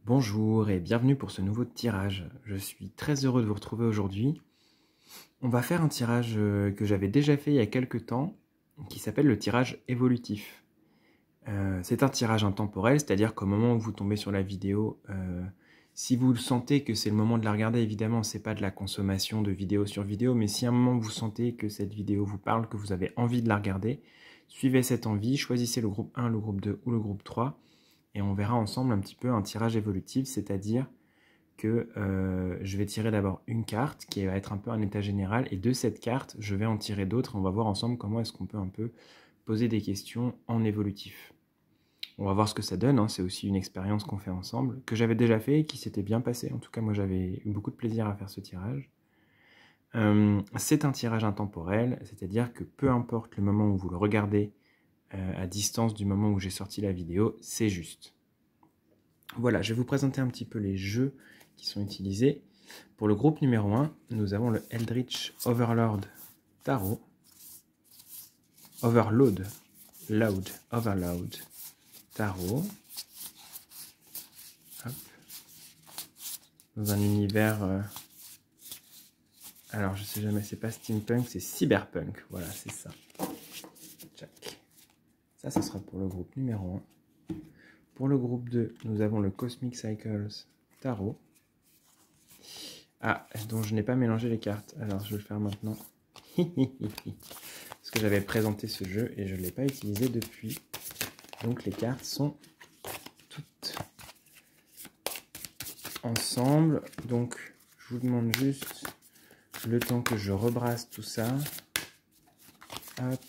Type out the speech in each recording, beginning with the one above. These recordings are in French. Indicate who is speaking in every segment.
Speaker 1: Bonjour et bienvenue pour ce nouveau tirage. Je suis très heureux de vous retrouver aujourd'hui. On va faire un tirage que j'avais déjà fait il y a quelques temps, qui s'appelle le tirage évolutif. C'est un tirage intemporel, c'est-à-dire qu'au moment où vous tombez sur la vidéo, si vous sentez que c'est le moment de la regarder, évidemment, c'est pas de la consommation de vidéo sur vidéo, mais si à un moment vous sentez que cette vidéo vous parle, que vous avez envie de la regarder, suivez cette envie, choisissez le groupe 1, le groupe 2 ou le groupe 3, et on verra ensemble un petit peu un tirage évolutif, c'est-à-dire que je vais tirer d'abord une carte qui va être un peu un état général, et de cette carte, je vais en tirer d'autres, et on va voir ensemble comment est-ce qu'on peut un peu poser des questions en évolutif. On va voir ce que ça donne, hein. C'est aussi une expérience qu'on fait ensemble, que j'avais déjà fait et qui s'était bien passé. En tout cas, moi j'avais eu beaucoup de plaisir à faire ce tirage. C'est un tirage intemporel, c'est-à-dire que peu importe le moment où vous le regardez, à distance du moment où j'ai sorti la vidéo, c'est juste. Voilà, je vais vous présenter un petit peu les jeux qui sont utilisés. Pour le groupe numéro 1, nous avons le Eldritch Overlord Tarot. Overload Tarot. Hop. Dans un univers... alors, je sais jamais, c'est pas steampunk, c'est cyberpunk. Voilà, c'est ça. Check. Ça, ce sera pour le groupe numéro 1. Pour le groupe 2, nous avons le Cosmic Cycles Tarot. Ah, dont je n'ai pas mélangé les cartes. Alors, je vais le faire maintenant. Parce que j'avais présenté ce jeu et je ne l'ai pas utilisé depuis. Donc, les cartes sont toutes ensemble. Donc, je vous demande juste le temps que je rebrasse tout ça. Hop.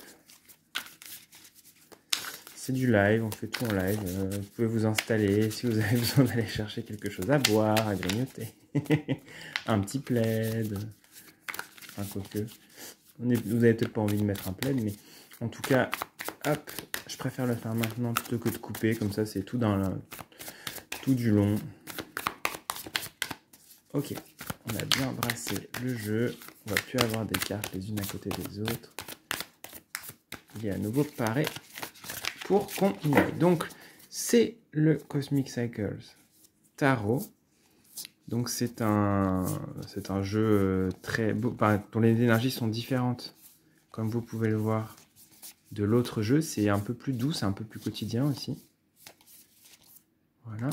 Speaker 1: C'est du live, on fait tout en live. Vous pouvez vous installer si vous avez besoin d'aller chercher quelque chose à boire, à grignoter. Un petit plaid. Enfin, quoique. Vous avez peut-être pas envie de mettre un plaid, mais en tout cas, hop, je préfère le faire maintenant plutôt que de couper. Comme ça, c'est tout tout du long. Ok, on a bien brassé le jeu. On va plus avoir des cartes les unes à côté des autres. Il est à nouveau paré pour qu'on y aille. Donc, c'est le Cosmic Cycles Tarot. Donc, c'est un jeu très beau, dont les énergies sont différentes, comme vous pouvez le voir. De l'autre jeu, c'est un peu plus doux, c'est un peu plus quotidien aussi. Voilà.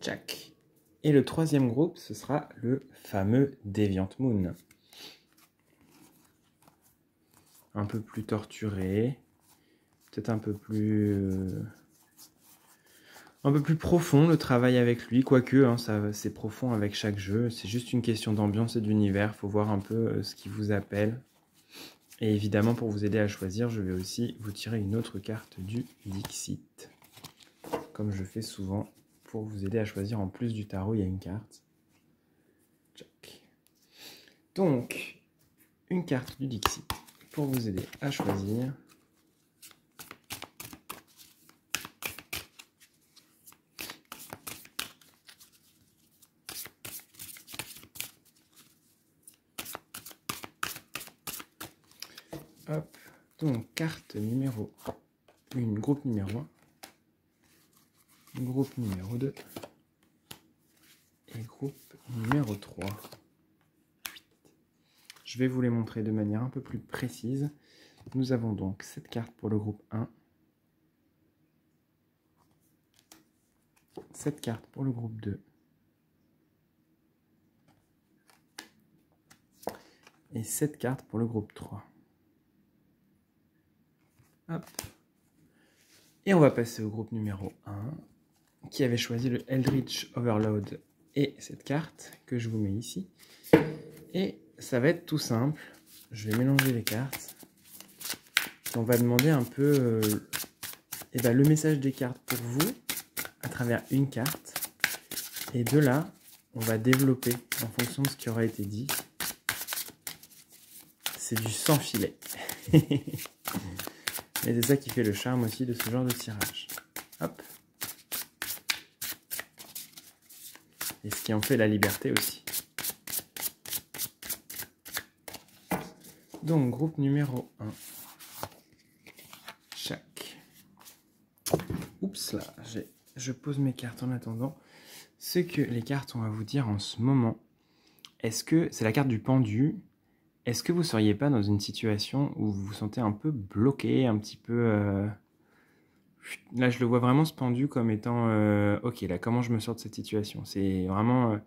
Speaker 1: Tchac. Et le troisième groupe, ce sera le fameux Deviant Moon. Un peu plus torturé, peut-être un peu plus profond le travail avec lui, quoique hein, c'est profond avec chaque jeu, c'est juste une question d'ambiance et d'univers, il faut voir un peu ce qui vous appelle. Et évidemment, pour vous aider à choisir, je vais aussi vous tirer une autre carte du Dixit, comme je fais souvent. Pour vous aider à choisir, en plus du tarot, il y a une carte. Check. Donc, une carte du Dixit pour vous aider à choisir. Hop, donc carte numéro 1, groupe numéro 1, groupe numéro 2 et groupe numéro 3. Je vais vous les montrer de manière un peu plus précise. Nous avons donc cette carte pour le groupe 1, cette carte pour le groupe 2 et cette carte pour le groupe 3. Hop. Et on va passer au groupe numéro 1 qui avait choisi le Eldritch Overload et cette carte que je vous mets ici. Et ça va être tout simple. Je vais mélanger les cartes. On va demander un peu le message des cartes pour vous à travers une carte. Et de là, on va développer en fonction de ce qui aura été dit. C'est du sans filet. Mais c'est ça qui fait le charme aussi de ce genre de tirage. Hop. Et ce qui en fait la liberté aussi. Donc, groupe numéro 1. Chac. Oups. oups là, je pose mes cartes en attendant. Ce que les cartes ont à vous dire en ce moment, est-ce que c'est la carte du pendu? Est-ce que vous ne seriez pas dans une situation où vous vous sentez un peu bloqué, un petit peu... Là, je le vois vraiment ce pendu comme étant... ok, là, comment je me sors de cette situation? C'est vraiment...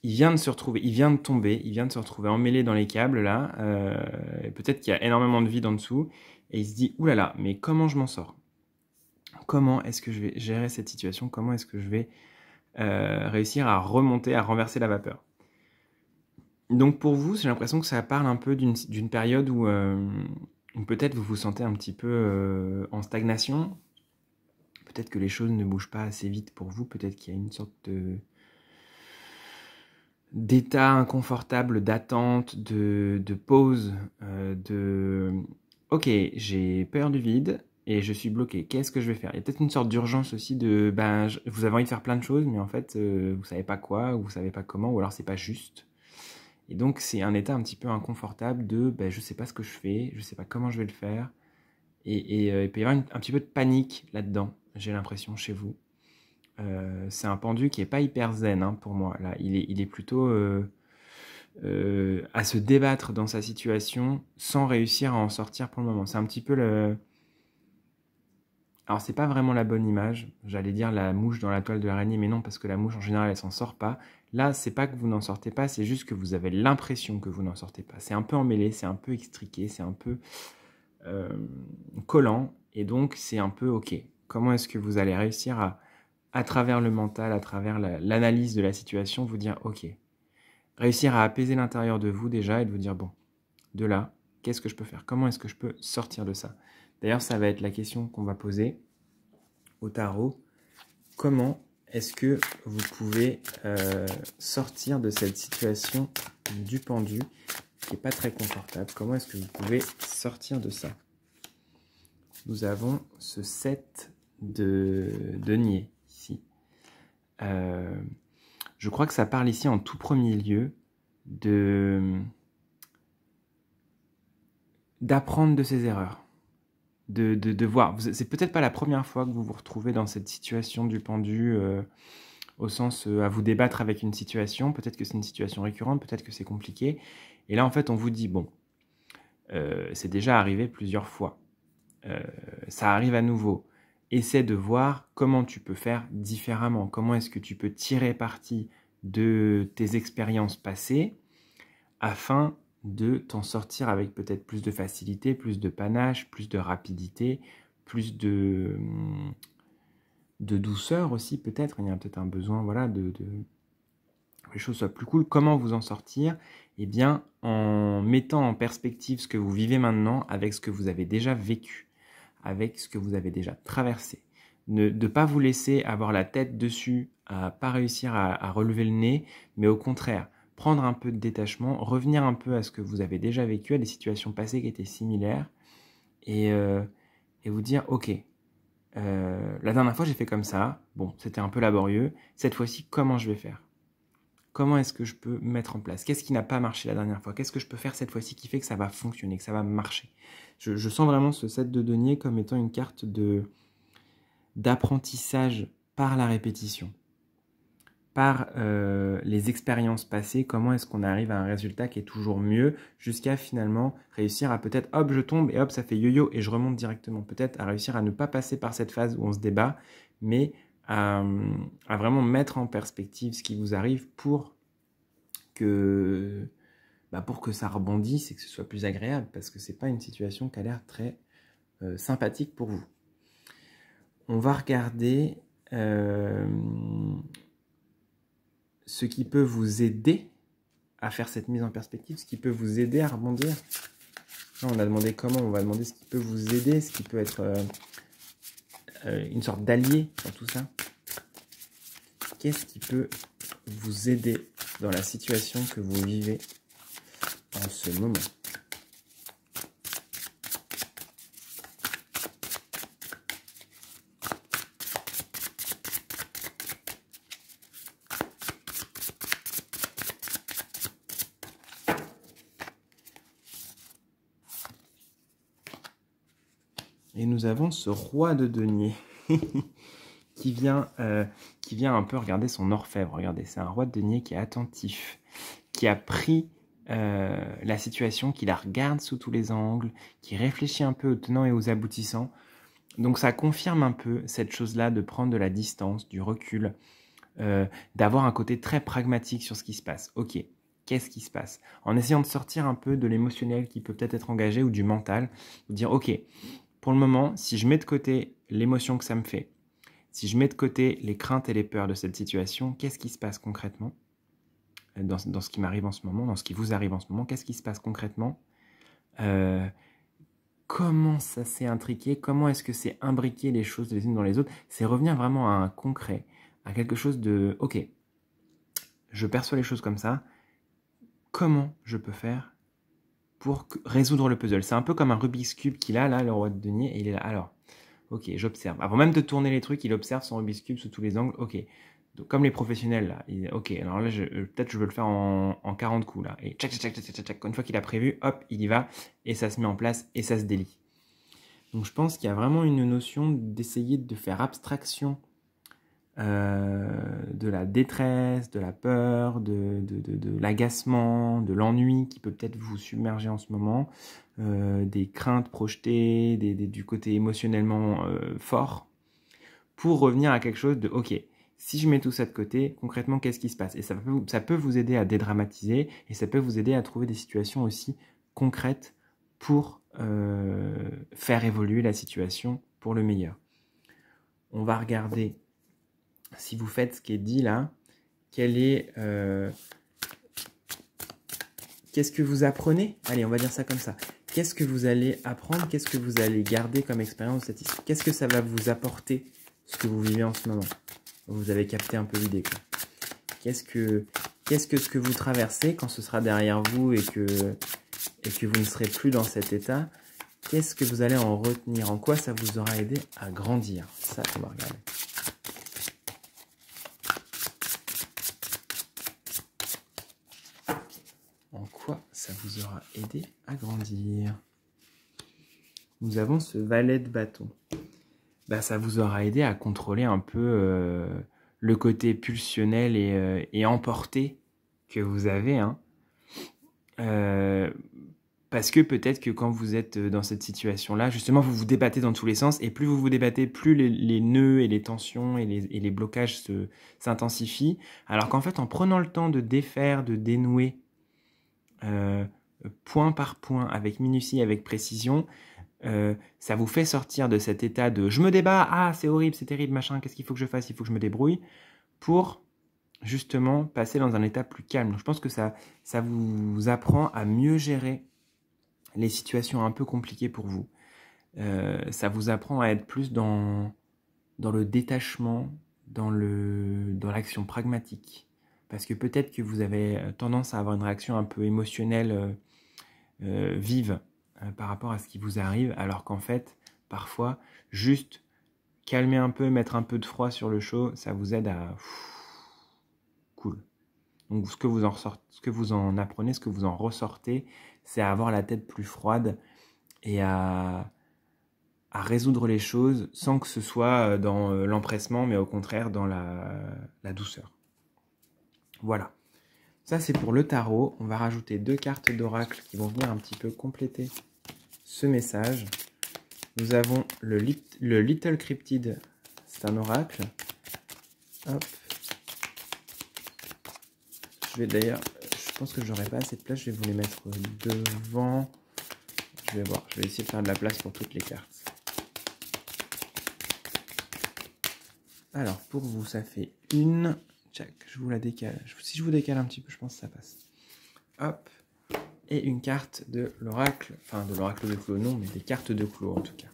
Speaker 1: il vient de se retrouver, il vient de tomber, il vient de se retrouver emmêlé dans les câbles, là. Peut-être qu'il y a énormément de vide en dessous. Et il se dit, oulala, mais comment je m'en sors? Comment est-ce que je vais gérer cette situation? Comment est-ce que je vais réussir à remonter, à renverser la vapeur? Donc pour vous, j'ai l'impression que ça parle un peu d'une période où peut-être vous vous sentez un petit peu en stagnation. Peut-être que les choses ne bougent pas assez vite pour vous. Peut-être qu'il y a une sorte d'état inconfortable, d'attente, de pause, ok, j'ai peur du vide et je suis bloqué. Qu'est-ce que je vais faire? Il y a peut-être une sorte d'urgence aussi de, vous avez envie de faire plein de choses, mais en fait, vous savez pas quoi, ou vous savez pas comment, ou alors c'est pas juste. Et donc, c'est un état un petit peu inconfortable de, je sais pas ce que je fais, je sais pas comment je vais le faire. Et il peut y avoir un petit peu de panique là-dedans, j'ai l'impression, chez vous. C'est un pendu qui est pas hyper zen hein, pour moi. Là, il est plutôt à se débattre dans sa situation sans réussir à en sortir pour le moment. C'est un petit peu le... Alors, c'est pas vraiment la bonne image. J'allais dire la mouche dans la toile de l'araignée, mais non, parce que la mouche, en général, elle s'en sort pas. Là, c'est pas que vous n'en sortez pas, c'est juste que vous avez l'impression que vous n'en sortez pas. C'est un peu emmêlé, c'est un peu extriqué, c'est un peu collant. Et donc, c'est un peu, ok, comment est-ce que vous allez réussir à travers le mental, à travers l'analyse de la situation, vous dire, ok, réussir à apaiser l'intérieur de vous déjà et de vous dire, bon, de là, qu'est-ce que je peux faire? Comment est-ce que je peux sortir de ça? D'ailleurs, ça va être la question qu'on va poser au tarot. Comment est-ce que vous pouvez sortir de cette situation du pendu qui n'est pas très confortable? Comment est-ce que vous pouvez sortir de ça? Nous avons ce 7 de denier ici. Je crois que ça parle ici en tout premier lieu d'apprendre de ses erreurs. De voir. C'est peut-être pas la première fois que vous vous retrouvez dans cette situation du pendu, au sens à vous débattre avec une situation. Peut-être que c'est une situation récurrente, peut-être que c'est compliqué. Et là, en fait, on vous dit, bon, c'est déjà arrivé plusieurs fois. Ça arrive à nouveau. Essaie de voir comment tu peux faire différemment. Comment est-ce que tu peux tirer parti de tes expériences passées afin de t'en sortir avec peut-être plus de facilité, plus de panache, plus de rapidité, plus de douceur aussi peut-être. Il y a peut-être un besoin voilà, que les choses soient plus cool. Comment vous en sortir? Eh bien, en mettant en perspective ce que vous vivez maintenant avec ce que vous avez déjà vécu, avec ce que vous avez déjà traversé. De ne pas vous laisser avoir la tête dessus, à ne pas réussir à relever le nez, mais au contraire, prendre un peu de détachement, revenir un peu à ce que vous avez déjà vécu, à des situations passées qui étaient similaires, et vous dire, ok, la dernière fois j'ai fait comme ça, bon, c'était un peu laborieux, cette fois-ci, comment je vais faire? Comment est-ce que je peux mettre en place? Qu'est-ce qui n'a pas marché la dernière fois? Qu'est-ce que je peux faire cette fois-ci qui fait que ça va fonctionner, que ça va marcher? Je sens vraiment ce 7 de denier comme étant une carte d'apprentissage par la répétition, par les expériences passées. Comment est-ce qu'on arrive à un résultat qui est toujours mieux jusqu'à finalement réussir à peut-être, hop, je tombe et hop, ça fait yo-yo et je remonte directement. Peut-être à réussir à ne pas passer par cette phase où on se débat, mais à vraiment mettre en perspective ce qui vous arrive pour que ça rebondisse et que ce soit plus agréable, parce que c'est pas une situation qui a l'air très sympathique pour vous. On va regarder ce qui peut vous aider à faire cette mise en perspective, ce qui peut vous aider à rebondir. Là, on a demandé comment, on va demander ce qui peut vous aider, ce qui peut être une sorte d'allié dans tout ça. Qu'est-ce qui peut vous aider dans la situation que vous vivez en ce moment? Et nous avons ce roi de denier. qui vient un peu regarder son orfèvre. Regardez, c'est un roi de denier qui est attentif, qui a pris la situation, qui la regarde sous tous les angles, qui réfléchit un peu aux tenants et aux aboutissants. Donc ça confirme un peu cette chose-là de prendre de la distance, du recul, d'avoir un côté très pragmatique sur ce qui se passe. Ok, qu'est-ce qui se passe? En essayant de sortir un peu de l'émotionnel qui peut peut-être être engagé ou du mental, de dire ok, pour le moment, si je mets de côté l'émotion que ça me fait, si je mets de côté les craintes et les peurs de cette situation, qu'est-ce qui se passe concrètement dans ce qui m'arrive en ce moment, dans ce qui vous arrive en ce moment? Qu'est-ce qui se passe concrètement? Comment ça s'est intriqué? Comment est-ce que c'est imbriqué les choses les unes dans les autres? C'est revenir vraiment à un concret, à quelque chose de ok, je perçois les choses comme ça, comment je peux faire pour résoudre le puzzle? C'est un peu comme un Rubik's Cube qu'il a là, le roi de denier, et il est là. Alors, ok, j'observe. Avant même de tourner les trucs, il observe son Rubik's Cube sous tous les angles. Ok, donc, comme les professionnels là. Ok, alors là, peut-être je veux le faire en 40 coups là. Et tchac, tchac, tchac, tchac, tchac. Une fois qu'il a prévu, hop, il y va, et ça se met en place, et ça se délie. Donc je pense qu'il y a vraiment une notion d'essayer de faire abstraction de la détresse, de la peur, de l'agacement, de l'ennui qui peut peut-être vous submerger en ce moment, des craintes projetées, du côté émotionnellement fort, pour revenir à quelque chose de ok, si je mets tout ça de côté, concrètement qu'est-ce qui se passe? Et ça peut vous aider à dédramatiser, et ça peut vous aider à trouver des situations aussi concrètes pour faire évoluer la situation pour le meilleur. On va regarder, si vous faites ce qui est dit là, qu'est-ce que vous apprenez? Allez, on va dire ça comme ça. Qu'est-ce que vous allez apprendre? Qu'est-ce que vous allez garder comme expérience statistique? Qu'est-ce que ça va vous apporter, ce que vous vivez en ce moment? Vous avez capté un peu l'idée, quoi. Qu'est-ce que ce que vous traversez, quand ce sera derrière vous et que vous ne serez plus dans cet état, qu'est-ce que vous allez en retenir? En quoi ça vous aura aidé à grandir? Ça, on va regarder. En quoi ça vous aura aidé à grandir? Nous avons ce valet de bâton. Bah, ça vous aura aidé à contrôler un peu le côté pulsionnel et emporté que vous avez, hein. Parce que peut-être que quand vous êtes dans cette situation-là, justement, vous vous débattez dans tous les sens, et plus vous vous débattez, plus les nœuds et les tensions et les blocages s'intensifient, alors qu'en fait, en prenant le temps de défaire, de dénouer, point par point, avec minutie, avec précision, ça vous fait sortir de cet état de « je me débat, ah c'est horrible, c'est terrible, machin, qu'est-ce qu'il faut que je fasse, il faut que je me débrouille », pour justement passer dans un état plus calme. Donc, je pense que ça vous apprend à mieux gérer les situations un peu compliquées pour vous. Ça vous apprend à être plus dans le détachement, dans l'action pragmatique. Parce que peut-être que vous avez tendance à avoir une réaction un peu émotionnelle vive par rapport à ce qui vous arrive, alors qu'en fait, parfois, juste calmer un peu, mettre un peu de froid sur le chaud, ça vous aide à... Cool. Donc ce que vous en apprenez, ce que vous en ressortez, c'est à avoir la tête plus froide et à résoudre les choses sans que ce soit dans l'empressement, mais au contraire dans la douceur. Voilà. Ça, c'est pour le tarot. On va rajouter 2 cartes d'oracle qui vont venir un petit peu compléter ce message. Nous avons le Little Cryptid. C'est un oracle. Hop. Je vais d'ailleurs, je pense que j'aurai pas assez de place, je vais vous les mettre devant. Je vais voir, je vais essayer de faire de la place pour toutes les cartes. Alors, pour vous, ça fait une... Tchac, je vous la décale. Si je vous décale un petit peu, je pense que ça passe. Hop. Et une carte de l'oracle, enfin de l'oracle de Clos, non, mais des cartes de Clos en tout cas.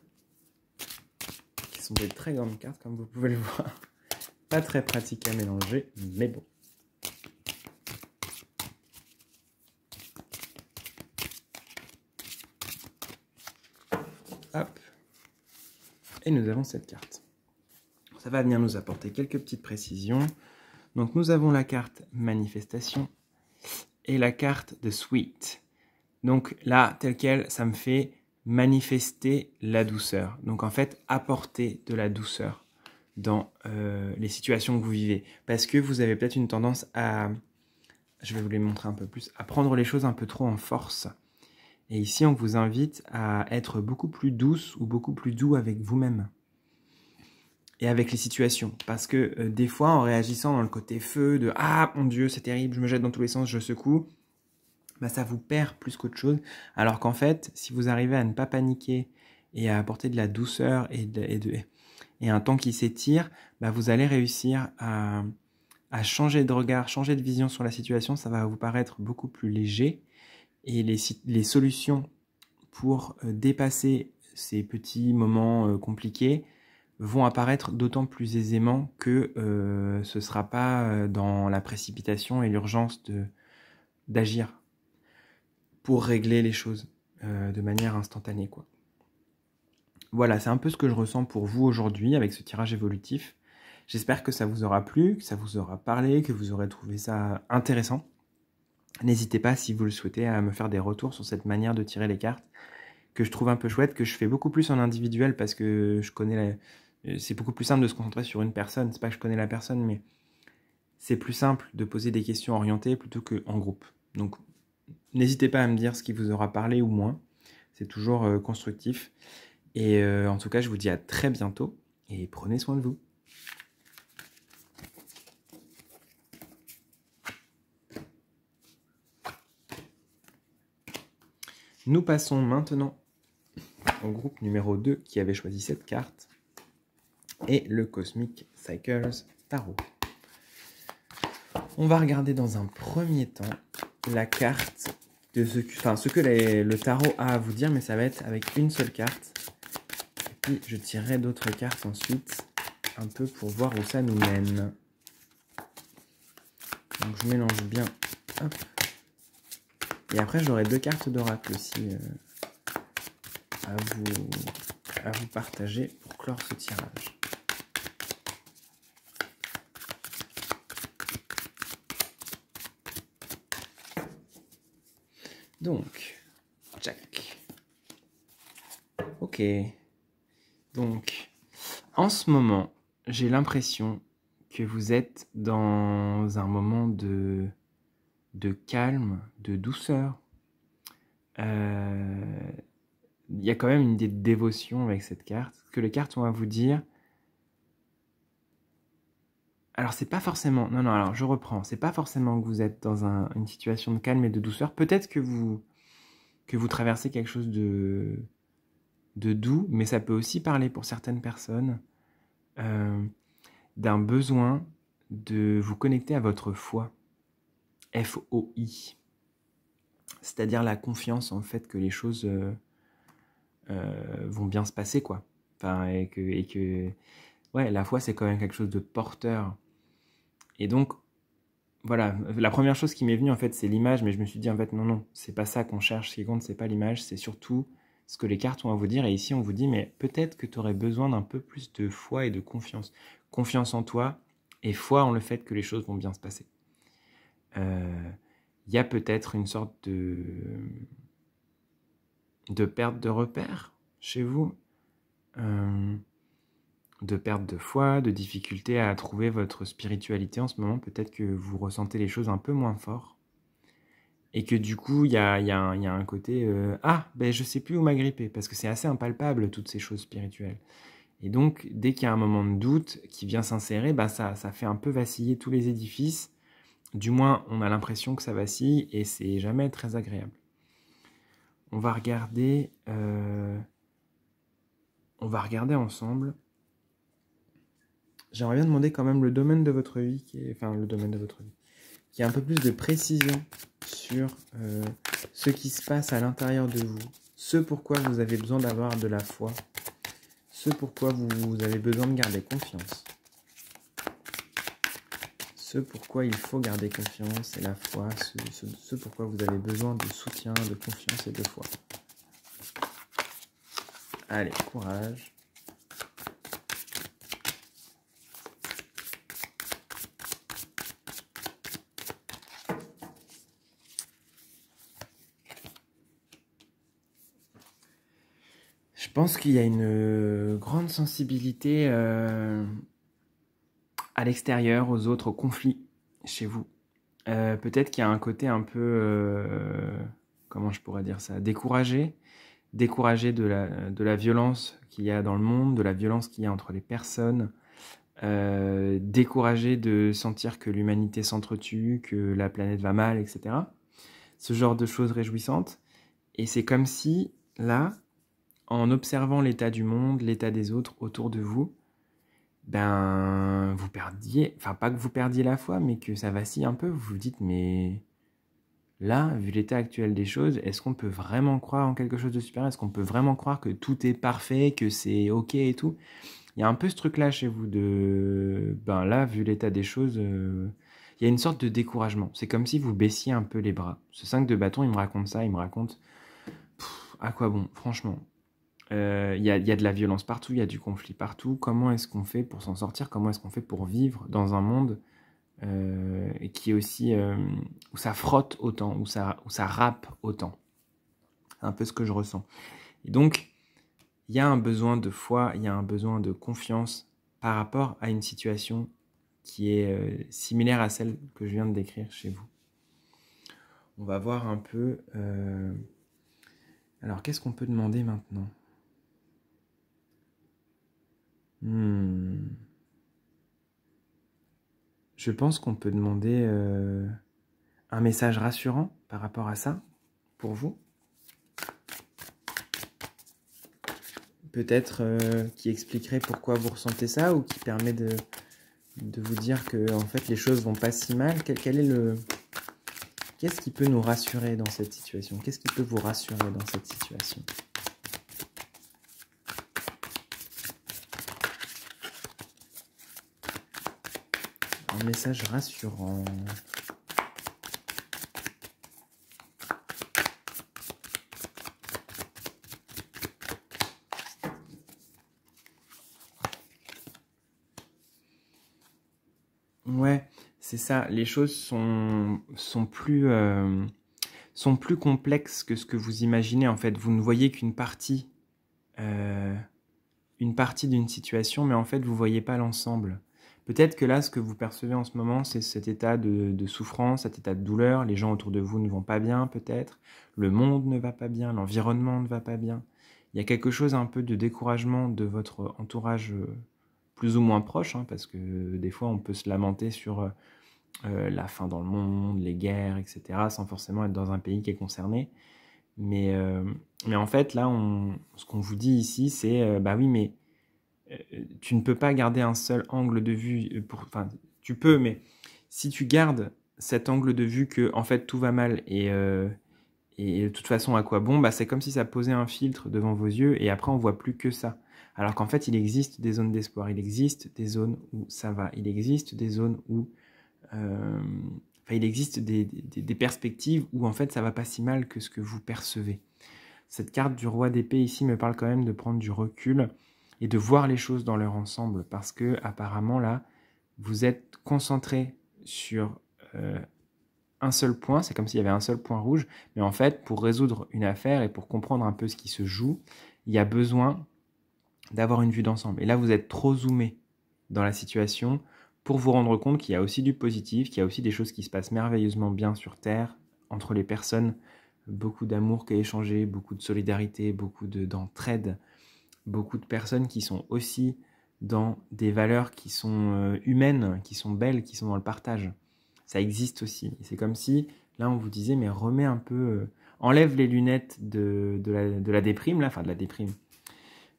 Speaker 1: Qui sont des très grandes cartes, comme vous pouvez le voir. Pas très pratique à mélanger, mais bon. Hop. Et nous avons cette carte. Ça va venir nous apporter quelques petites précisions. Donc nous avons la carte manifestation et la carte de suite. Donc là, tel quel, ça me fait manifester la douceur. Donc en fait, apporter de la douceur dans les situations que vous vivez. Parce que vous avez peut-être une tendance à, je vais vous les montrer un peu plus, à prendre les choses un peu trop en force. Et ici, on vous invite à être beaucoup plus douce ou beaucoup plus doux avec vous-même et avec les situations. Parce que des fois, en réagissant dans le côté feu de « Ah, mon Dieu, c'est terrible, je me jette dans tous les sens, je secoue », bah, ça vous perd plus qu'autre chose. Alors qu'en fait, si vous arrivez à ne pas paniquer et à apporter de la douceur et un temps qui s'étire, bah, vous allez réussir à changer de regard, changer de vision sur la situation. Ça va vous paraître beaucoup plus léger. Et les solutions pour dépasser ces petits moments compliqués vont apparaître d'autant plus aisément que ce ne sera pas dans la précipitation et l'urgence d'agir pour régler les choses de manière instantanée, quoi. Voilà, c'est un peu ce que je ressens pour vous aujourd'hui avec ce tirage évolutif. J'espère que ça vous aura plu, que ça vous aura parlé, que vous aurez trouvé ça intéressant. N'hésitez pas, si vous le souhaitez, à me faire des retours sur cette manière de tirer les cartes, que je trouve un peu chouette, que je fais beaucoup plus en individuel parce que je connais c'est beaucoup plus simple de se concentrer sur une personne. C'est pas que je connais la personne, mais c'est plus simple de poser des questions orientées plutôt qu'en groupe. Donc, n'hésitez pas à me dire ce qui vous aura parlé ou moins. C'est toujours constructif. Et en tout cas, je vous dis à très bientôt et prenez soin de vous. Nous passons maintenant au groupe numéro 2 qui avait choisi cette carte et le Cosmic Cycles Tarot. On va regarder dans un premier temps la carte de ce que le tarot a à vous dire, mais ça va être avec une seule carte. Et puis je tirerai d'autres cartes ensuite, un peu pour voir où ça nous mène. Donc je mélange bien. Hop. Et après j'aurai 2 cartes d'oracle aussi à vous partager pour clore ce tirage. Donc, Jack. Ok. Donc, en ce moment, j'ai l'impression que vous êtes dans un moment de calme, de douceur. Il y a quand même une idée de dévotion avec cette carte. Ce que les cartes ont à vous dire. Alors, c'est pas forcément... Non, alors je reprends. C'est pas forcément que vous êtes dans une situation de calme et de douceur. Peut-être que vous traversez quelque chose de doux, mais ça peut aussi parler pour certaines personnes d'un besoin de vous connecter à votre foi. F-O-I. C'est-à-dire la confiance en fait que les choses vont bien se passer, quoi. Enfin, et que ouais, la foi c'est quand même quelque chose de porteur. Et donc voilà, la première chose qui m'est venue en fait c'est l'image, mais je me suis dit en fait non, c'est pas ça qu'on cherche, ce qui compte c'est pas l'image, c'est surtout ce que les cartes ont à vous dire. Et ici on vous dit mais peut-être que tu aurais besoin d'un peu plus de foi et de confiance. Confiance en toi et foi en le fait que les choses vont bien se passer. Il y a peut-être une sorte de perte de repère chez vous, de perte de foi, de difficulté à trouver votre spiritualité en ce moment. Peut-être que vous ressentez les choses un peu moins fort et que du coup il y a un côté ben je sais plus où m'agripper, parce que c'est assez impalpable toutes ces choses spirituelles. Et donc dès qu'il y a un moment de doute qui vient s'insérer, bah ça fait un peu vaciller tous les édifices. Du moins on a l'impression que ça vacille et c'est jamais très agréable. On va regarder ensemble. J'aimerais bien demander quand même le domaine de votre vie, qui est un peu plus de précision sur ce qui se passe à l'intérieur de vous, ce pourquoi vous avez besoin d'avoir de la foi, ce pourquoi vous avez besoin de garder confiance, ce pourquoi il faut garder confiance et la foi, ce pourquoi vous avez besoin de soutien, de confiance et de foi. Allez, courage. pense qu'il y a une grande sensibilité à l'extérieur, aux autres, aux conflits chez vous. Peut-être qu'il y a un côté un peu, comment je pourrais dire ça, découragé de la violence qu'il y a dans le monde, de la violence qu'il y a entre les personnes, découragé de sentir que l'humanité s'entretue, que la planète va mal, etc. Ce genre de choses réjouissantes. Et c'est comme si, là, en observant l'état du monde, l'état des autres autour de vous, ben, vous perdiez, enfin pas que vous perdiez la foi, mais que ça vacille un peu. Vous vous dites, mais là, vu l'état actuel des choses, est-ce qu'on peut vraiment croire en quelque chose de supérieur? Est-ce qu'on peut vraiment croire que tout est parfait, que c'est ok et tout? Il y a un peu ce truc-là chez vous de, ben là, vu l'état des choses, il y a une sorte de découragement. C'est comme si vous baissiez un peu les bras. Ce 5 de bâton, il me raconte ça, il me raconte, à quoi bon, franchement. Y a de la violence partout, il y a du conflit partout. Comment est-ce qu'on fait pour s'en sortir? Comment est-ce qu'on fait pour vivre dans un monde qui est aussi où ça frotte autant, où ça rappe autant? C'est un peu ce que je ressens. Et donc, il y a un besoin de foi, il y a un besoin de confiance par rapport à une situation qui est similaire à celle que je viens de décrire chez vous. On va voir un peu... Alors, qu'est-ce qu'on peut demander maintenant? Je pense qu'on peut demander un message rassurant par rapport à ça, pour vous. Peut-être qui expliquerait pourquoi vous ressentez ça, ou qui permet de vous dire que en fait, les choses vont pas si mal. Qu'est-ce qui peut nous rassurer dans cette situation? Qu'est-ce qui peut vous rassurer dans cette situation? Un message rassurant. Ouais, c'est ça. Les choses sont plus complexes que ce que vous imaginez. En fait, vous ne voyez qu'une partie d'une situation, mais en fait, vous voyez pas l'ensemble. Peut-être que là, ce que vous percevez en ce moment, c'est cet état de souffrance, cet état de douleur. Les gens autour de vous ne vont pas bien, peut-être. Le monde ne va pas bien, l'environnement ne va pas bien. Il y a quelque chose un peu de découragement de votre entourage plus ou moins proche, hein, parce que des fois, on peut se lamenter sur la faim dans le monde, les guerres, etc., sans forcément être dans un pays qui est concerné. Mais en fait, là, ce qu'on vous dit ici, c'est, bah oui, mais tu ne peux pas garder un seul angle de vue. Enfin, tu peux, mais si tu gardes cet angle de vue que, en fait, tout va mal et de toute façon, à quoi bon, bah, c'est comme si ça posait un filtre devant vos yeux et après, on voit plus que ça. Alors qu'en fait, il existe des zones d'espoir, il existe des zones où ça va, il existe des zones où... Enfin, il existe des perspectives où en fait ça va pas si mal que ce que vous percevez. Cette carte du roi d'épée ici me parle quand même de prendre du recul et de voir les choses dans leur ensemble, parce que apparemment là, vous êtes concentré sur un seul point, c'est comme s'il y avait un seul point rouge, mais en fait, pour résoudre une affaire et pour comprendre un peu ce qui se joue, il y a besoin d'avoir une vue d'ensemble. Et là, vous êtes trop zoomé dans la situation pour vous rendre compte qu'il y a aussi du positif, qu'il y a aussi des choses qui se passent merveilleusement bien sur Terre, entre les personnes, beaucoup d'amour qui est échangé, beaucoup de solidarité, beaucoup d'entraide, beaucoup de personnes qui sont aussi dans des valeurs qui sont humaines, qui sont belles, qui sont dans le partage. Ça existe aussi. C'est comme si, là, on vous disait, mais remets un peu... enlève les lunettes de la déprime, là, enfin de la déprime,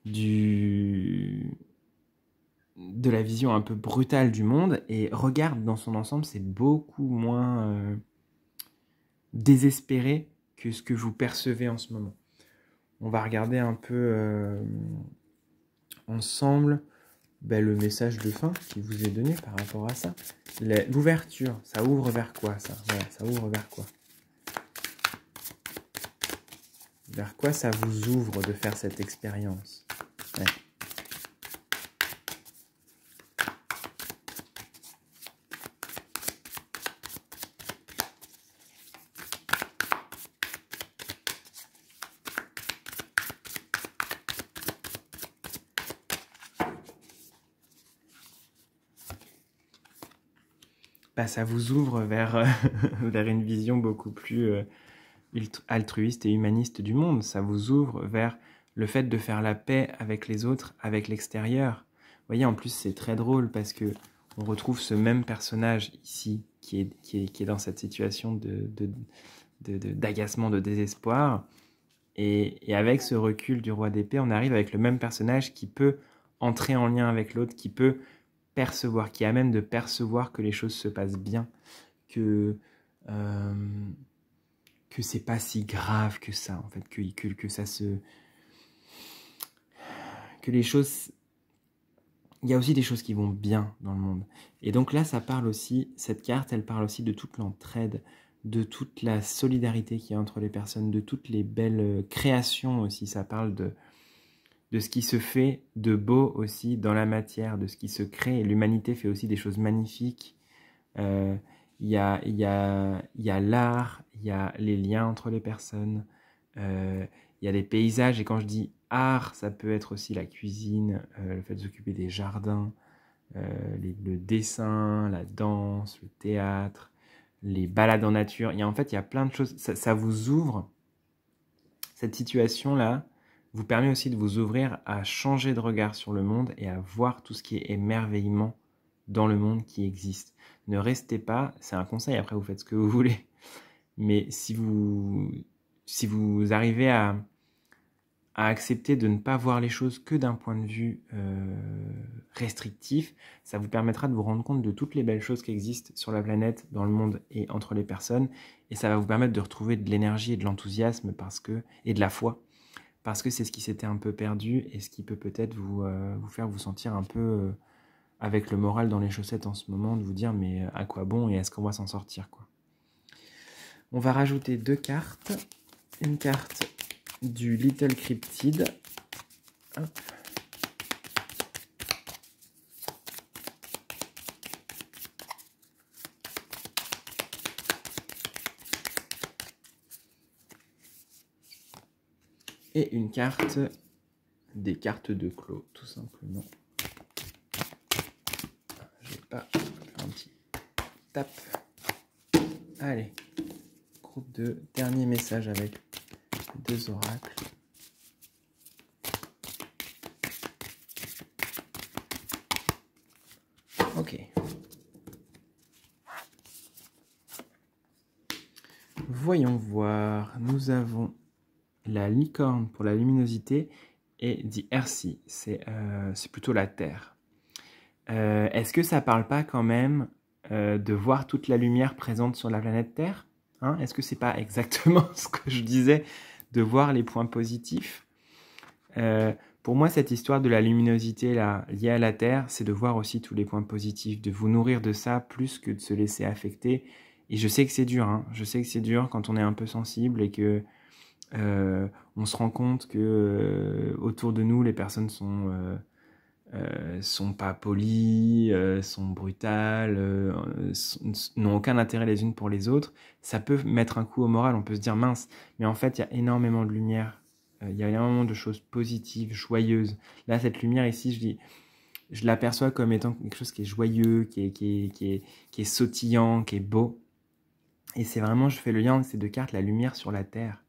Speaker 1: de la vision un peu brutale du monde et regarde dans son ensemble, c'est beaucoup moins désespéré que ce que vous percevez en ce moment. On va regarder un peu ensemble le message de fin qui vous est donné par rapport à ça. L'ouverture, ça ouvre vers quoi ça? Voilà, ça ouvre vers quoi? Vers quoi ça vous ouvre de faire cette expérience? Ouais. ça vous ouvre vers, vers une vision beaucoup plus altruiste et humaniste du monde. Ça vous ouvre vers le fait de faire la paix avec les autres, avec l'extérieur. Vous voyez, en plus, c'est très drôle parce que on retrouve ce même personnage ici qui est dans cette situation d'agacement, de désespoir. Et avec ce recul du roi d'épée, on arrive avec le même personnage qui peut entrer en lien avec l'autre, qui peut percevoir, qui a même de percevoir que les choses se passent bien, que c'est pas si grave que ça, en fait, que ça se... que les choses... Il y a aussi des choses qui vont bien dans le monde. Et donc là, ça parle aussi, cette carte, elle parle aussi de toute l'entraide, de toute la solidarité qu'il y a entre les personnes, de toutes les belles créations aussi. Ça parle de ce qui se fait de beau aussi dans la matière, de ce qui se crée. L'humanité fait aussi des choses magnifiques. Il y a l'art, il y a les liens entre les personnes, il y a des paysages. Et quand je dis art, ça peut être aussi la cuisine, le fait de s'occuper des jardins, le dessin, la danse, le théâtre, les balades en nature. En fait, il y a plein de choses. Ça vous ouvre, cette situation-là, vous permet aussi de vous ouvrir à changer de regard sur le monde et à voir tout ce qui est émerveillement dans le monde qui existe. Ne restez pas, c'est un conseil, après vous faites ce que vous voulez, mais si vous arrivez à accepter de ne pas voir les choses que d'un point de vue restrictif, ça vous permettra de vous rendre compte de toutes les belles choses qui existent sur la planète, dans le monde et entre les personnes, et ça va vous permettre de retrouver de l'énergie et de l'enthousiasme et de la foi, parce que c'est ce qui s'était un peu perdu et ce qui peut peut-être vous faire vous sentir un peu avec le moral dans les chaussettes en ce moment, de vous dire mais à quoi bon et est-ce qu'on va s'en sortir, quoi. On va rajouter 2 cartes. Une carte du Little Cryptid. Hop. Et une carte des cartes de Clos, tout simplement. Je vais pas faire un petit tap. Allez, groupe 2, dernier message avec 2 oracles. Ok. Voyons voir. Nous avons la licorne pour la luminosité et dit Ersi, c'est plutôt la Terre. Est-ce que ça parle pas quand même de voir toute la lumière présente sur la planète Terre, hein? Est-ce que c'est pas exactement ce que je disais, de voir les points positifs? Pour moi, cette histoire de la luminosité là, liée à la Terre, c'est de voir aussi tous les points positifs, de vous nourrir de ça plus que de se laisser affecter. Et je sais que c'est dur, hein. Je sais que c'est dur quand on est un peu sensible et que on se rend compte que autour de nous, les personnes sont pas polies, sont brutales, n'ont aucun intérêt les unes pour les autres. Ça peut mettre un coup au moral, on peut se dire mince, mais en fait il y a énormément de lumière, il y a énormément de choses positives, joyeuses. Là, cette lumière ici, je l'aperçois comme étant quelque chose qui est joyeux, qui est sautillant, qui est beau. Et c'est vraiment, je fais le lien entre ces 2 cartes, la lumière sur la Terre.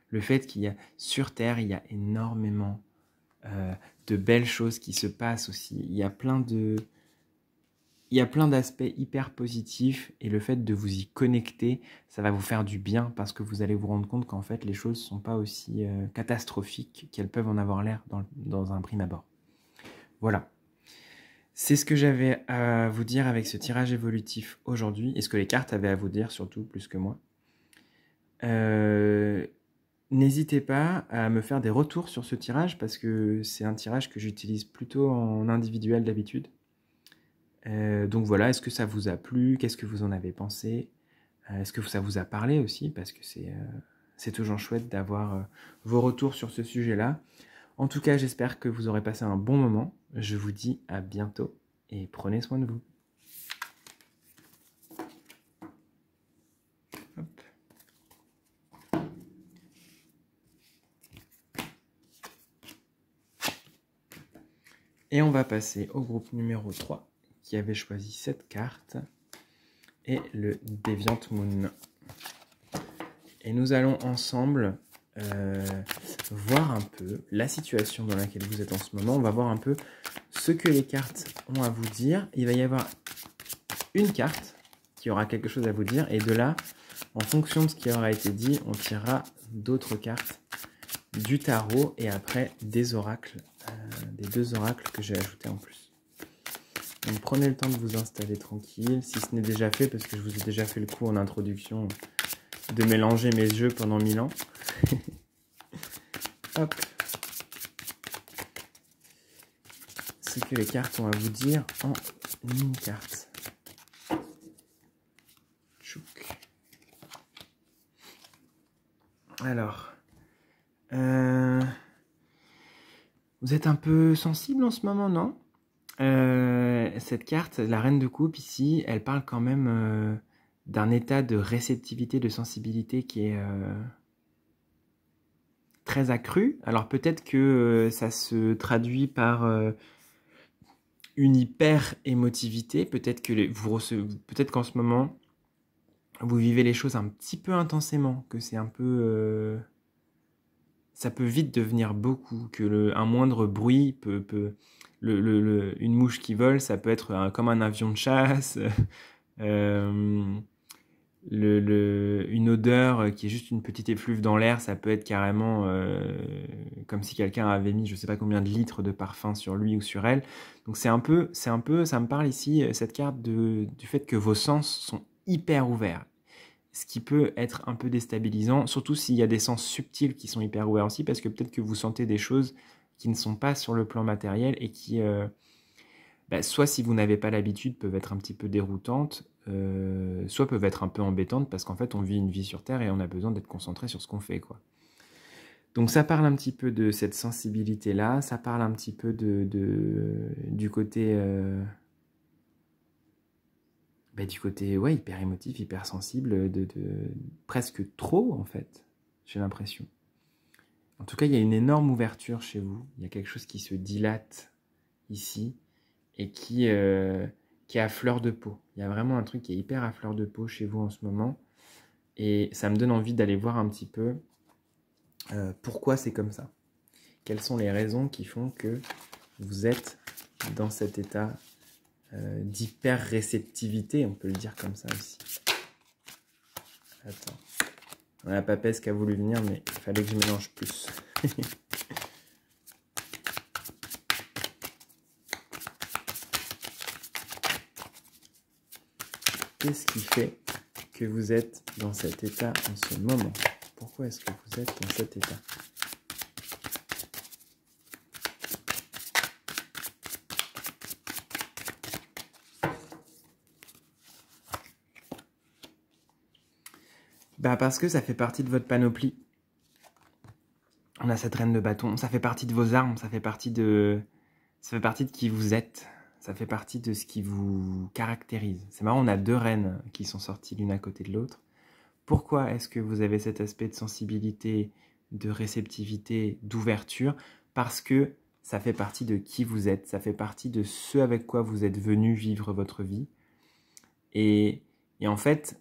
Speaker 1: Le fait qu'il y a, sur Terre, il y a énormément de belles choses qui se passent aussi. Il y a plein d'aspects hyper positifs et le fait de vous y connecter, ça va vous faire du bien parce que vous allez vous rendre compte qu'en fait, les choses ne sont pas aussi catastrophiques qu'elles peuvent en avoir l'air dans un prime abord. Voilà. C'est ce que j'avais à vous dire avec ce tirage évolutif aujourd'hui et ce que les cartes avaient à vous dire surtout, plus que moi. N'hésitez pas à me faire des retours sur ce tirage parce que c'est un tirage que j'utilise plutôt en individuel d'habitude. Donc voilà, est-ce que ça vous a plu? Qu'est-ce que vous en avez pensé? Est-ce que ça vous a parlé aussi? Parce que c'est toujours chouette d'avoir vos retours sur ce sujet-là. En tout cas, j'espère que vous aurez passé un bon moment. Je vous dis à bientôt et prenez soin de vous. Hop. Et on va passer au groupe numéro 3 qui avait choisi cette carte. et le Deviant Moon. Et nous allons ensemble voir un peu la situation dans laquelle vous êtes en ce moment. On va voir un peu ce que les cartes ont à vous dire. Il va y avoir une carte qui aura quelque chose à vous dire. Et de là, en fonction de ce qui aura été dit, on tirera d'autres cartes du tarot et après des oracles, des 2 oracles que j'ai ajoutés en plus. Donc prenez le temps de vous installer tranquille, si ce n'est déjà fait, parce que je vous ai déjà fait le coup en introduction de mélanger mes jeux pendant 1000 ans. Hop. Ce que les cartes ont à vous dire en une carte. Tchouk. Alors, vous êtes un peu sensible en ce moment, non? Cette carte, la reine de coupe ici, elle parle quand même d'un état de réceptivité, de sensibilité qui est très accru. Alors peut-être que ça se traduit par une hyper émotivité, peut-être que peut-être qu'en ce moment vous vivez les choses un petit peu intensément, que c'est un peu ça peut vite devenir beaucoup, que un moindre bruit peut une mouche qui vole, ça peut être comme un avion de chasse. Une odeur qui est juste une petite effluve dans l'air, ça peut être carrément comme si quelqu'un avait mis je sais pas combien de litres de parfum sur lui ou sur elle. Donc ça me parle ici, cette carte, du fait que vos sens sont hyper ouverts. Ce qui peut être un peu déstabilisant, surtout s'il y a des sens subtils qui sont hyper ouverts aussi, parce que peut-être que vous sentez des choses qui ne sont pas sur le plan matériel et qui, soit si vous n'avez pas l'habitude, peuvent être un petit peu déroutantes, soit peuvent être un peu embêtantes, parce qu'en fait, on vit une vie sur Terre et on a besoin d'être concentré sur ce qu'on fait, quoi. Donc ça parle un petit peu de cette sensibilité-là, ça parle un petit peu du côté... du côté ouais, hyper émotif, hyper sensible, presque trop en fait, j'ai l'impression. En tout cas, il y a une énorme ouverture chez vous, il y a quelque chose qui se dilate ici et qui est à fleur de peau. Il y a vraiment un truc qui est hyper à fleur de peau chez vous en ce moment et ça me donne envie d'aller voir un petit peu pourquoi c'est comme ça. Quelles sont les raisons qui font que vous êtes dans cet état d'hyper-réceptivité, on peut le dire comme ça aussi. Attends. On a la papesse qui a voulu venir, mais il fallait que je mélange plus. Qu'est-ce qui fait que vous êtes dans cet état en ce moment? Pourquoi est-ce que vous êtes dans cet état? Parce que ça fait partie de votre panoplie. On a cette reine de bâton, ça fait partie de vos armes, ça fait partie de qui vous êtes, ça fait partie de ce qui vous caractérise. C'est marrant, on a 2 reines qui sont sorties l'une à côté de l'autre. Pourquoi est-ce que vous avez cet aspect de sensibilité, de réceptivité, d'ouverture? Parce que ça fait partie de qui vous êtes, ça fait partie de ce avec quoi vous êtes venu vivre votre vie. Et en fait,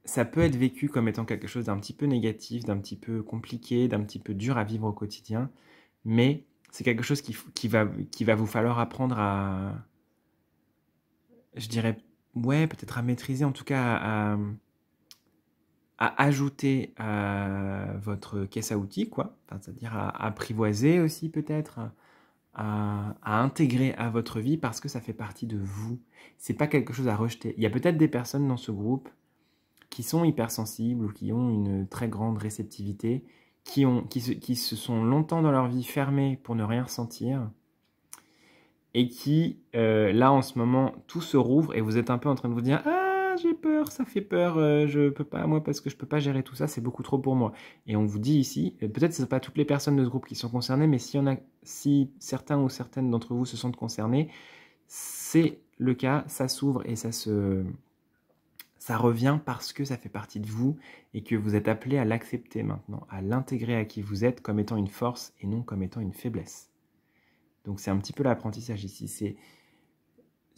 Speaker 1: ça peut être vécu comme étant quelque chose d'un petit peu négatif, d'un petit peu compliqué, d'un petit peu dur à vivre au quotidien, mais c'est quelque chose qui va vous falloir apprendre à, je dirais, ouais, peut-être à maîtriser, en tout cas à ajouter à votre caisse à outils, quoi. Enfin, c'est-à-dire à apprivoiser aussi peut-être, à intégrer à votre vie parce que ça fait partie de vous. C'est pas quelque chose à rejeter. Il y a peut-être des personnes dans ce groupe qui sont hypersensibles ou qui ont une très grande réceptivité, qui se sont longtemps dans leur vie fermés pour ne rien ressentir, et qui, là en ce moment, tout se rouvre et vous êtes un peu en train de vous dire « Ah, j'ai peur, ça fait peur, je peux pas, moi, parce que je peux pas gérer tout ça, c'est beaucoup trop pour moi. » Et on vous dit ici, peut-être que ce n'est pas toutes les personnes de ce groupe qui sont concernées, mais si certains ou certaines d'entre vous se sentent concernés, c'est le cas, ça s'ouvre et ça revient parce que ça fait partie de vous et que vous êtes appelé à l'accepter maintenant, à l'intégrer à qui vous êtes comme étant une force et non comme étant une faiblesse. Donc c'est un petit peu l'apprentissage ici.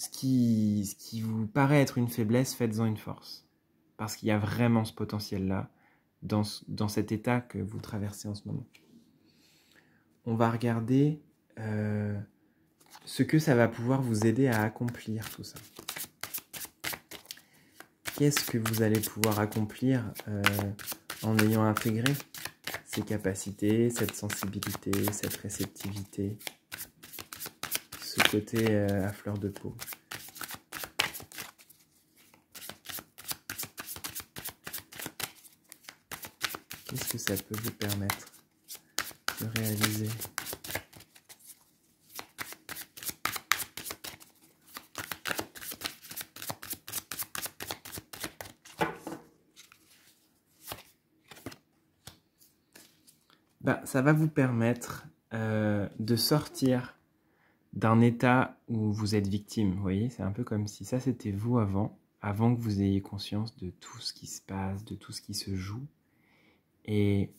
Speaker 1: ce qui vous paraît être une faiblesse, faites-en une force. Parce qu'il y a vraiment ce potentiel-là dans cet état que vous traversez en ce moment. On va regarder ce que ça va pouvoir vous aider à accomplir tout ça. Qu'est-ce que vous allez pouvoir accomplir en ayant intégré ces capacités, cette sensibilité, cette réceptivité, ce côté à fleur de peau. Qu'est-ce que ça peut vous permettre de réaliser ? Ça va vous permettre de sortir d'un état où vous êtes victime. Vous voyez, c'est un peu comme si ça c'était vous avant que vous ayez conscience de tout ce qui se passe, de tout ce qui se joue. Et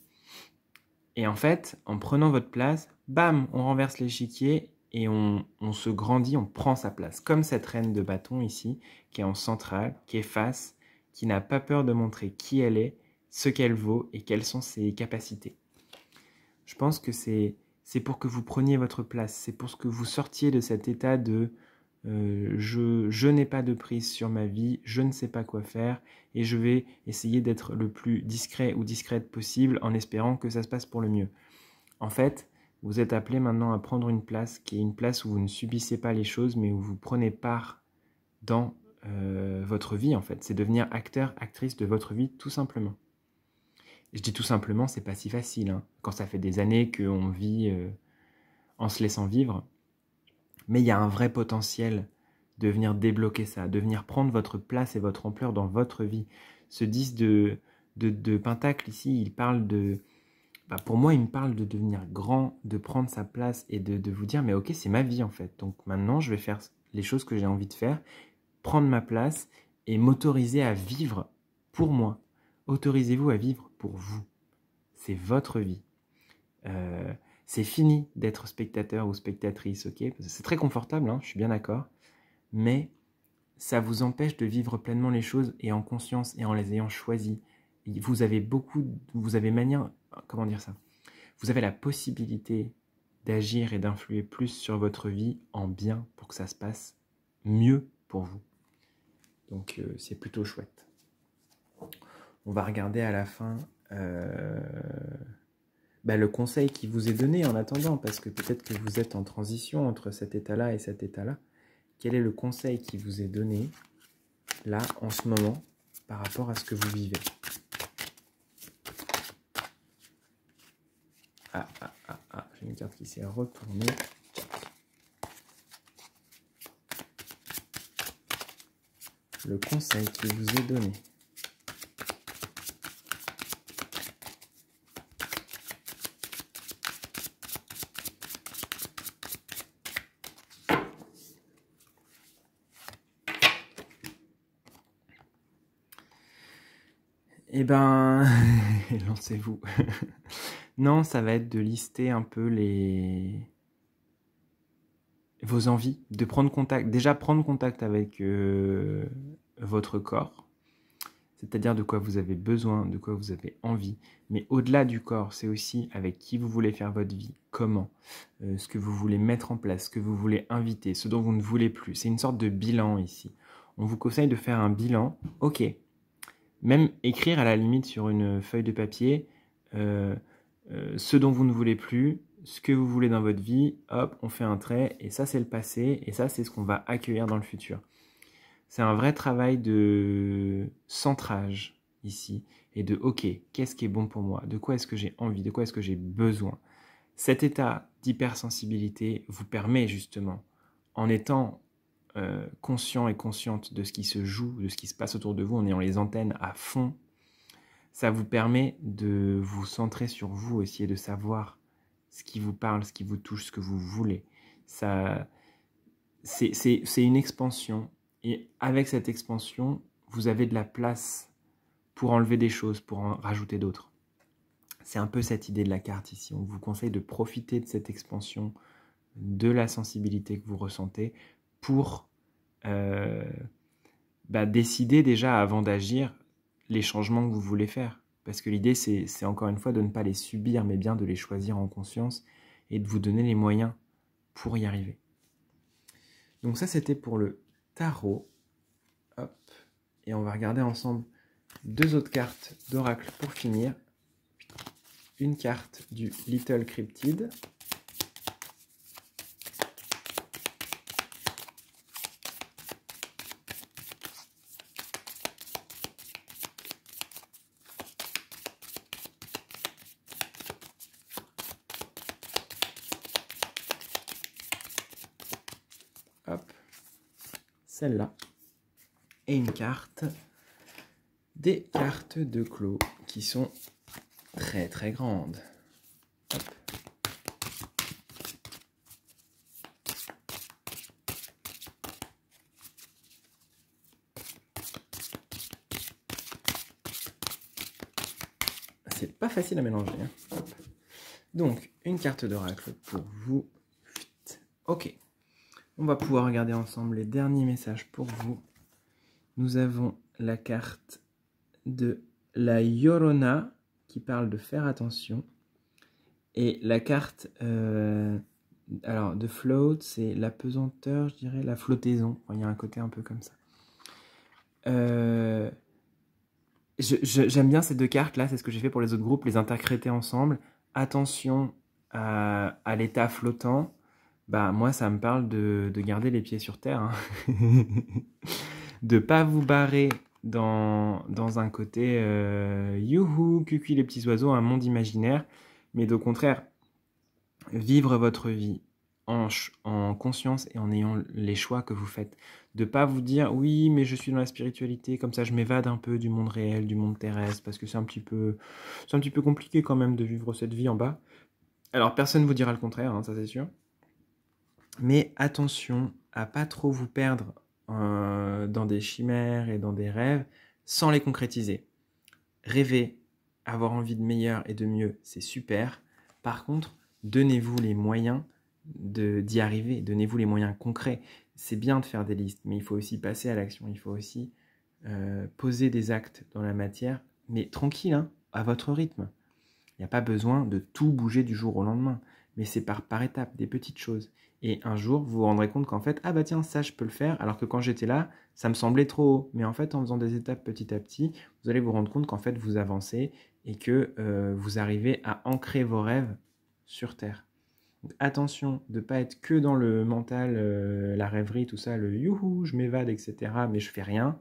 Speaker 1: en fait, en prenant votre place, bam, on renverse l'échiquier et on se grandit, on prend sa place. Comme cette reine de bâton ici, qui est en centrale, qui est face, qui n'a pas peur de montrer qui elle est, ce qu'elle vaut et quelles sont ses capacités. Je pense que c'est pour que vous preniez votre place, c'est pour que vous sortiez de cet état de je n'ai pas de prise sur ma vie, je ne sais pas quoi faire et je vais essayer d'être le plus discret ou discrète possible en espérant que ça se passe pour le mieux. En fait, vous êtes appelé maintenant à prendre une place qui est une place où vous ne subissez pas les choses mais où vous prenez part dans votre vie en fait. C'est devenir acteur, actrice de votre vie tout simplement. Je dis tout simplement, c'est pas si facile. Hein. Quand ça fait des années qu'on vit en se laissant vivre. Mais il y a un vrai potentiel de venir débloquer ça, de venir prendre votre place et votre ampleur dans votre vie. Ce 10 de Pentacle ici, il parle de... pour moi, il me parle de devenir grand, de prendre sa place et de vous dire, mais ok, c'est ma vie en fait. Donc maintenant, je vais faire les choses que j'ai envie de faire, prendre ma place et m'autoriser à vivre pour moi. Autorisez-vous à vivre pour vous. C'est votre vie. C'est fini d'être spectateur ou spectatrice, ok ? C'est très confortable, hein, je suis bien d'accord. Mais ça vous empêche de vivre pleinement les choses et en conscience et en les ayant choisies. Vous avez vous avez la possibilité d'agir et d'influer plus sur votre vie en bien pour que ça se passe mieux pour vous. Donc c'est plutôt chouette. On va regarder à la fin le conseil qui vous est donné en attendant, parce que peut-être que vous êtes en transition entre cet état-là et cet état-là. Quel est le conseil qui vous est donné là en ce moment par rapport à ce que vous vivez ? J'ai une carte qui s'est retournée. Le conseil qui vous est donné. Eh ben, lancez-vous. Non, ça va être de lister un peu vos envies, de prendre contact. Déjà, prendre contact avec votre corps, c'est-à-dire de quoi vous avez besoin, de quoi vous avez envie. Mais au-delà du corps, c'est aussi avec qui vous voulez faire votre vie, comment, ce que vous voulez mettre en place, ce que vous voulez inviter, ce dont vous ne voulez plus. C'est une sorte de bilan ici. On vous conseille de faire un bilan. Ok. Même écrire à la limite sur une feuille de papier ce dont vous ne voulez plus, ce que vous voulez dans votre vie, hop, on fait un trait, et ça c'est le passé, et ça c'est ce qu'on va accueillir dans le futur. C'est un vrai travail de centrage ici, et de ok, qu'est-ce qui est bon pour moi, de quoi est-ce que j'ai envie, de quoi est-ce que j'ai besoin. Cet état d'hypersensibilité vous permet justement, en étant conscient et consciente de ce qui se joue, de ce qui se passe autour de vous, en ayant les antennes à fond, ça vous permet de vous centrer sur vous aussi et de savoir ce qui vous parle, ce qui vous touche, ce que vous voulez. C'est une expansion. Et avec cette expansion, vous avez de la place pour enlever des choses, pour en rajouter d'autres. C'est un peu cette idée de la carte ici. On vous conseille de profiter de cette expansion, de la sensibilité que vous ressentez pour décider déjà avant d'agir les changements que vous voulez faire. Parce que l'idée, c'est encore une fois de ne pas les subir, mais bien de les choisir en conscience et de vous donner les moyens pour y arriver. Donc ça, c'était pour le tarot. Hop. Et on va regarder ensemble 2 autres cartes d'oracle pour finir. Une carte du Little Cryptid. Hop. Celle-là. Et une carte des cartes de Clos qui sont très très grandes. Hop. C'est pas facile à mélanger. Hein. Hop. Donc, une carte d'oracle pour vous. Ok. On va pouvoir regarder ensemble les derniers messages pour vous. Nous avons la carte de la Llorona qui parle de faire attention. Et la carte alors de float, c'est la pesanteur, je dirais, la flottaison. Enfin, il y a un côté un peu comme ça. J'aime bien ces 2 cartes là, c'est ce que j'ai fait pour les autres groupes, les interpréter ensemble. Attention à l'état flottant. Moi, ça me parle de garder les pieds sur terre. Hein. De pas vous barrer dans un côté youhou, cucui les petits oiseaux, un monde imaginaire, mais au contraire, vivre votre vie en conscience et en ayant les choix que vous faites. De pas vous dire, oui, mais je suis dans la spiritualité, comme ça je m'évade un peu du monde réel, du monde terrestre, parce que c'est un petit peu compliqué quand même de vivre cette vie en bas. Alors personne ne vous dira le contraire, hein, ça c'est sûr. Mais attention à pas trop vous perdre dans des chimères et dans des rêves sans les concrétiser. Rêver, avoir envie de meilleur et de mieux, c'est super. Par contre, donnez-vous les moyens d'y arriver, donnez-vous les moyens concrets. C'est bien de faire des listes, mais il faut aussi passer à l'action, il faut aussi poser des actes dans la matière, mais tranquille, hein, à votre rythme. Il n'y a pas besoin de tout bouger du jour au lendemain, mais c'est par étapes, des petites choses. Et un jour, vous vous rendrez compte qu'en fait, ah bah tiens, ça je peux le faire, alors que quand j'étais là, ça me semblait trop haut. Mais en fait, en faisant des étapes petit à petit, vous allez vous rendre compte qu'en fait, vous avancez et que vous arrivez à ancrer vos rêves sur Terre. Donc, attention de ne pas être que dans le mental, la rêverie, tout ça, le youhou, je m'évade, etc., mais je fais rien.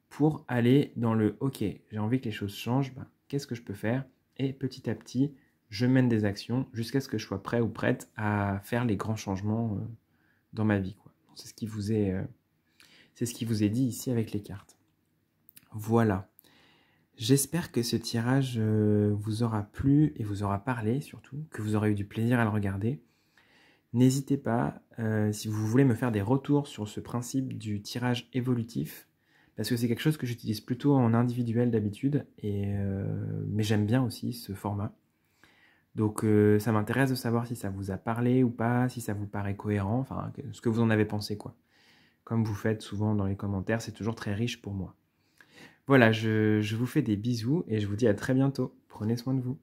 Speaker 1: Pour aller dans le ok, j'ai envie que les choses changent, qu'est-ce que je peux faire? Et petit à petit, je mène des actions jusqu'à ce que je sois prêt ou prête à faire les grands changements dans ma vie. C'est ce qui vous est dit ici avec les cartes. Voilà. J'espère que ce tirage vous aura plu et vous aura parlé surtout, que vous aurez eu du plaisir à le regarder. N'hésitez pas, si vous voulez me faire des retours sur ce principe du tirage évolutif, parce que c'est quelque chose que j'utilise plutôt en individuel d'habitude, mais j'aime bien aussi ce format. Donc ça m'intéresse de savoir si ça vous a parlé ou pas, si ça vous paraît cohérent, enfin ce que vous en avez pensé quoi. Comme vous faites souvent dans les commentaires, c'est toujours très riche pour moi. Voilà, je vous fais des bisous et je vous dis à très bientôt. Prenez soin de vous.